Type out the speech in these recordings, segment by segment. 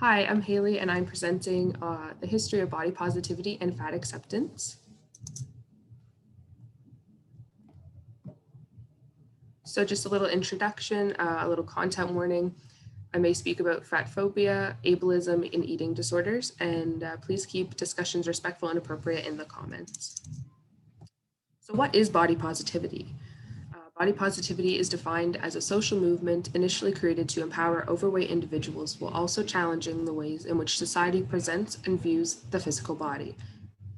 Hi, I'm Haley and I'm presenting the history of body positivity and fat acceptance. So just a little introduction, a little content warning. I may speak about fat phobia, ableism, and eating disorders, and please keep discussions respectful and appropriate in the comments. So what is body positivity? Body positivity is defined as a social movement initially created to empower overweight individuals while also challenging the ways in which society presents and views the physical body.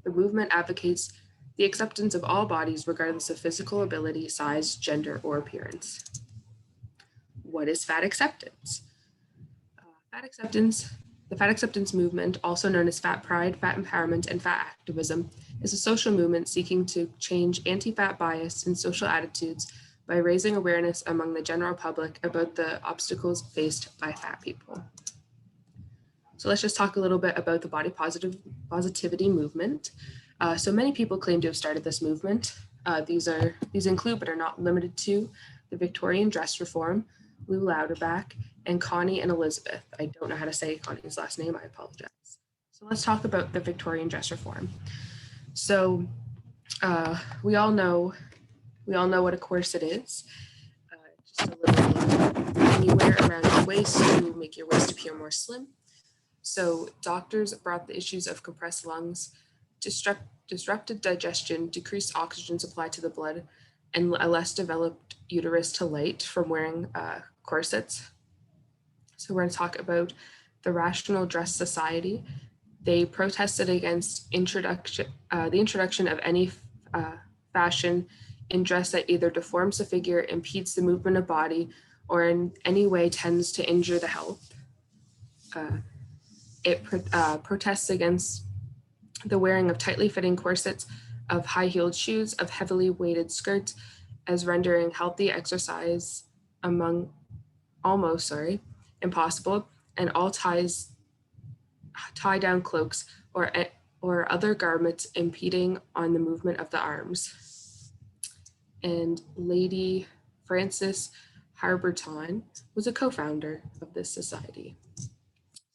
The movement advocates the acceptance of all bodies regardless of physical ability, size, gender, or appearance. What is fat acceptance? The fat acceptance movement, also known as fat pride, fat empowerment, and fat activism, is a social movement seeking to change anti-fat bias and social attitudes by raising awareness among the general public about the obstacles faced by fat people. So let's just talk a little bit about the body positivity movement. So many people claim to have started this movement. These include, but are not limited to, the Victorian dress reform, Louderback, and Connie and Elizabeth. I don't know how to say Connie's last name, I apologize. So let's talk about the Victorian dress reform. So we all know what a corset is. Just a little thing you wear around your waist to make your waist appear more slim. So doctors brought the issues of compressed lungs, disrupted digestion, decreased oxygen supply to the blood, and a less developed uterus to light from wearing corsets. So we're going to talk about the Rational Dress Society. They protested against the introduction of any fashion in dress that either deforms the figure, impedes the movement of body, or in any way tends to injure the health. It protests against the wearing of tightly fitting corsets, of high-heeled shoes, of heavily weighted skirts, as rendering healthy exercise almost impossible, and all tie-down cloaks or other garments impeding on the movement of the arms. And Lady Frances Harberton was a co-founder of this society.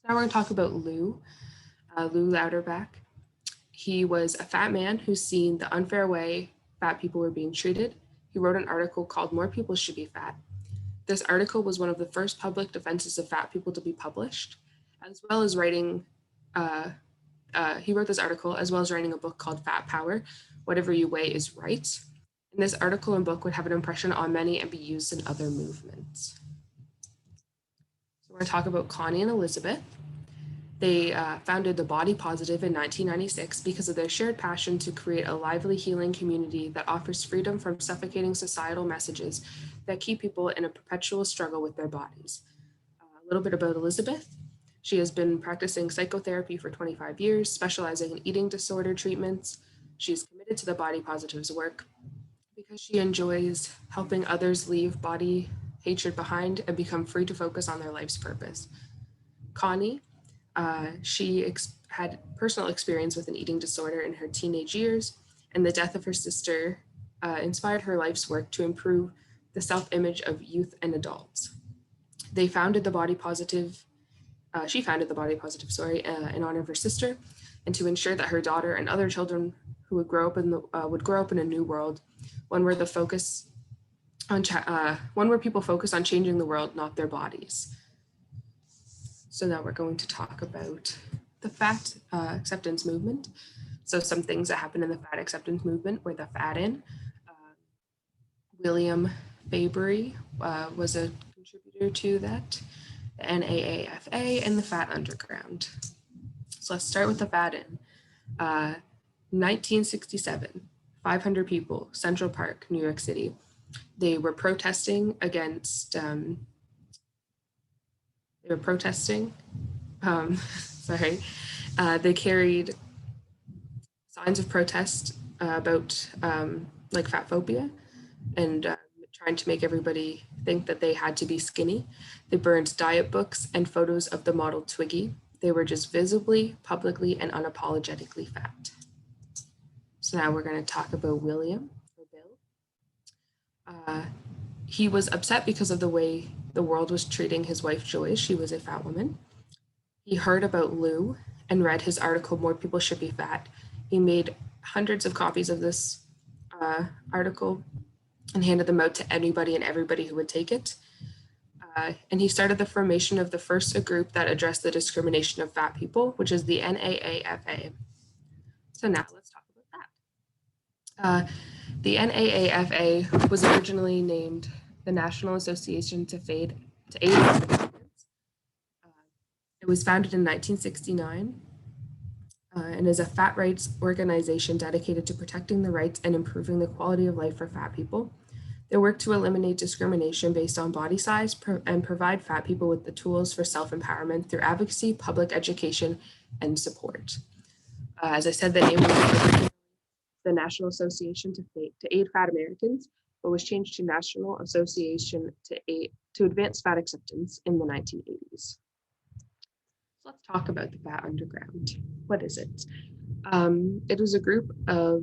Now we're going to talk about Lou Louderback. He was a fat man who's seen the unfair way fat people were being treated. He wrote an article called "More People Should Be Fat." This article was one of the first public defenses of fat people to be published, as well as writing, he wrote this article as well as writing a book called Fat Power, Whatever You Weigh is Right. And this article and book would have an impression on many and be used in other movements. So we're going to talk about Connie and Elizabeth. They founded the Body Positive in 1996 because of their shared passion to create a lively, healing community that offers freedom from suffocating societal messages that keep people in a perpetual struggle with their bodies. A little bit about Elizabeth. She has been practicing psychotherapy for 25 years, specializing in eating disorder treatments. She's committed to the Body Positive's work because she enjoys helping others leave body hatred behind and become free to focus on their life's purpose. Connie, she had personal experience with an eating disorder in her teenage years, and the death of her sister inspired her life's work to improve the self-image of youth and adults. She founded the Body Positive, in honor of her sister, and to ensure that her daughter and other children who would grow up in a new world, one where people focus on changing the world, not their bodies. So now we're going to talk about the fat acceptance movement. So some things that happened in the fat acceptance movement were the fat-in. William Fabery was a contributor to that, the NAAFA, and the Fat Underground. So let's start with the fat-in. 1967, 500 people, Central Park, New York City. They were protesting against they carried signs of protest about like fat phobia and trying to make everybody think that they had to be skinny. They burned diet books and photos of the model Twiggy. They were just visibly, publicly, and unapologetically fat. So now we're going to talk about William, or Bill. He was upset because of the way the world was treating his wife Joy. She was a fat woman. He heard about Lou and read his article, More People Should Be Fat. He made hundreds of copies of this article and handed them out to anybody and everybody who would take it. And he started the formation of the first group that addressed the discrimination of fat people, which is the NAAFA. So now let's talk about that. The NAAFA was originally named the National Association to Aid Americans. It was founded in 1969 and is a fat rights organization dedicated to protecting the rights and improving the quality of life for fat people. They work to eliminate discrimination based on body size and provide fat people with the tools for self-empowerment through advocacy, public education, and support. As I said, the name was the National Association to Aid Fat Americans, but was changed to National Association to Advance Fat Acceptance in the 1980s. So let's talk about the Fat Underground. What is it? It was a group of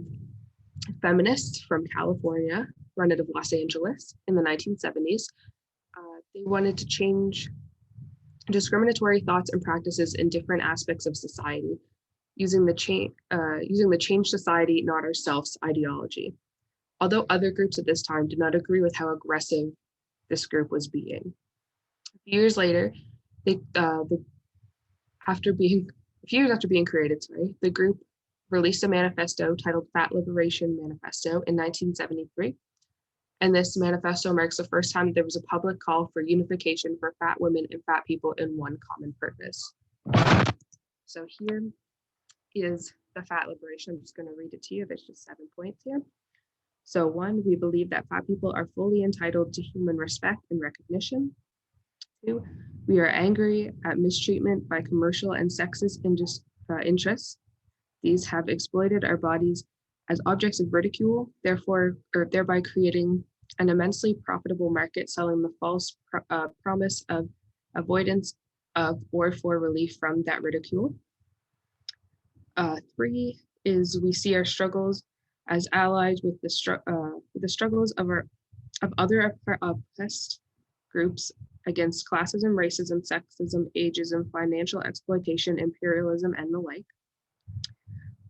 feminists from California, run out of Los Angeles in the 1970s. They wanted to change discriminatory thoughts and practices in different aspects of society, using the change society, not ourselves ideology. Although other groups at this time did not agree with how aggressive this group was being. A few years after being created, the group released a manifesto titled Liberation Manifesto in 1973. And this manifesto marks the first time there was a public call for unification for fat women and fat people in one common purpose. So here is the fat liberation. I'm just going to read it to you. There's just 7 points here. So 1, we believe that fat people are fully entitled to human respect and recognition. 2, we are angry at mistreatment by commercial and sexist interests. These have exploited our bodies as objects of ridicule, thereby creating an immensely profitable market selling the false promise of avoidance of or for relief from that ridicule. 3 is we see our struggles as allies with the struggles of other oppressed groups against classism, racism, sexism, ageism, financial exploitation, imperialism, and the like.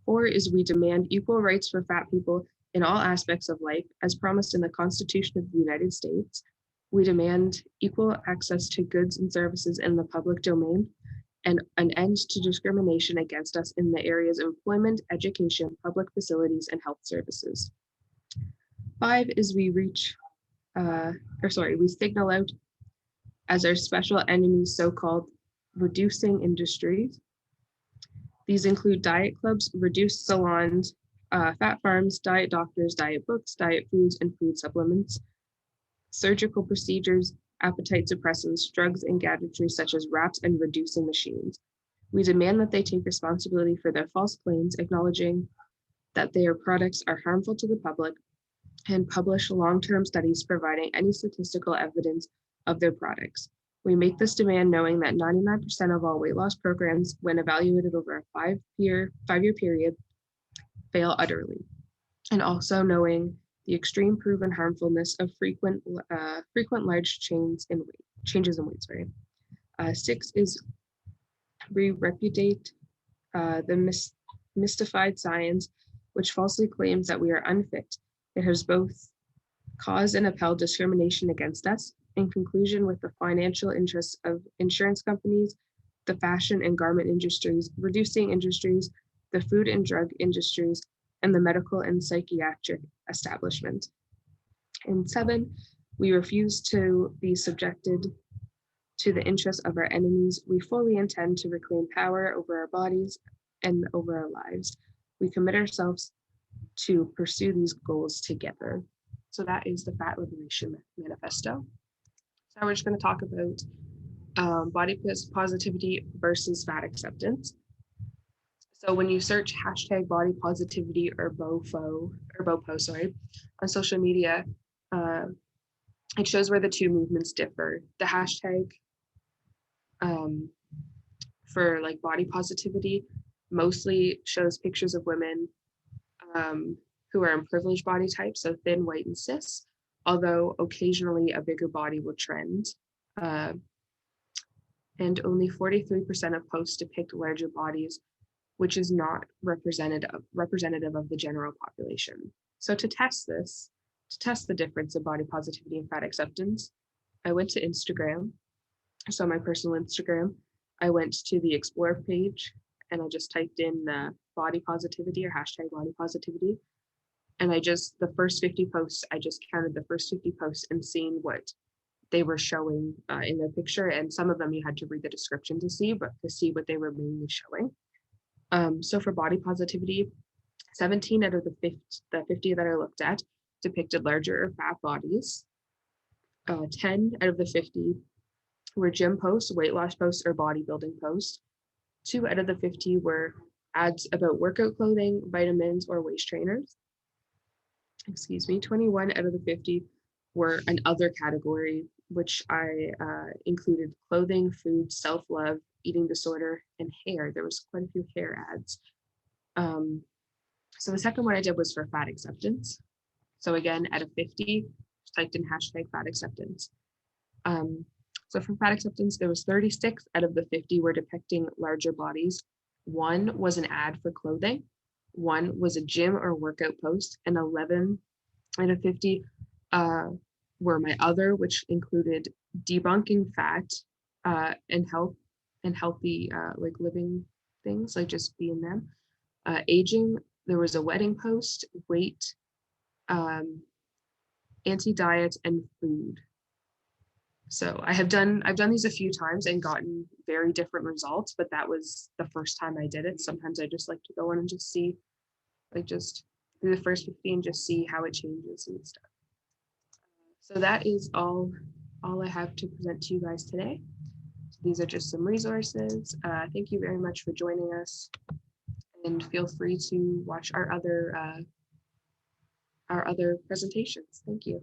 4 is we demand equal rights for fat people in all aspects of life, as promised in the Constitution of the United States. We demand equal access to goods and services in the public domain, and an end to discrimination against us in the areas of employment, education, public facilities, and health services. 5 is we signal out as our special enemies, so-called reducing industries. These include diet clubs, reduced salons, fat farms, diet doctors, diet books, diet foods, and food supplements, surgical procedures, appetite suppressants, drugs, and gadgetry such as wraps and reducing machines. We demand that they take responsibility for their false claims, acknowledging that their products are harmful to the public, and publish long-term studies providing any statistical evidence of their products. We make this demand knowing that 99% of all weight loss programs, when evaluated over a five-year period, fail utterly, and also knowing the extreme proven harmfulness of frequent large changes in weight. 6 is we repudiate the mystified science, which falsely claims that we are unfit. It has both caused and upheld discrimination against us, in conclusion with the financial interests of insurance companies, the fashion and garment industries, reducing industries, the food and drug industries, and the medical and psychiatric establishment. And 7, we refuse to be subjected to the interests of our enemies. We fully intend to reclaim power over our bodies and over our lives. We commit ourselves to pursue these goals together. So that is the Fat Liberation Manifesto. So we're just going to talk about body positivity versus fat acceptance. So when you search hashtag body positivity or BOPO, on social media, it shows where the two movements differ. The hashtag for like body positivity mostly shows pictures of women who are in privileged body types, so thin, white, and cis, although occasionally a bigger body will trend. and only 43% of posts depict larger bodies, which is not representative of the general population. So to test the difference of body positivity and fat acceptance, I went to Instagram. So my personal Instagram, I went to the Explore page and I just typed in body positivity or hashtag body positivity. And the first 50 posts, I just counted the first 50 posts and seen what they were showing in their picture. And some of them you had to read the description to see, but to see what they were mainly showing. So for body positivity, 17 out of the 50 that I looked at depicted larger or fat bodies. 10 out of the 50 were gym posts, weight loss posts, or bodybuilding posts. 2 out of the 50 were ads about workout clothing, vitamins, or waist trainers. 21 out of the 50 were an other category, which I included clothing, food, self-love, eating disorder, and hair. There was quite a few hair ads. So the second one I did was for fat acceptance. So again, out of 50, typed in hashtag fat acceptance. So for fat acceptance, there was 36 out of the 50 were depicting larger bodies. 1 was an ad for clothing. 1 was a gym or workout post, and 11 out of 50 were my other, which included debunking fat and healthy like living things, like just being them. Aging, there was a wedding post, weight, anti-diet, and food. So I've done these a few times and gotten very different results, but that was the first time I did it. Sometimes I just like to go in and just see, like just do the first 50 and just see how it changes and stuff. So that is all I have to present to you guys today. So these are just some resources. Thank you very much for joining us, and feel free to watch our other presentations. Thank you.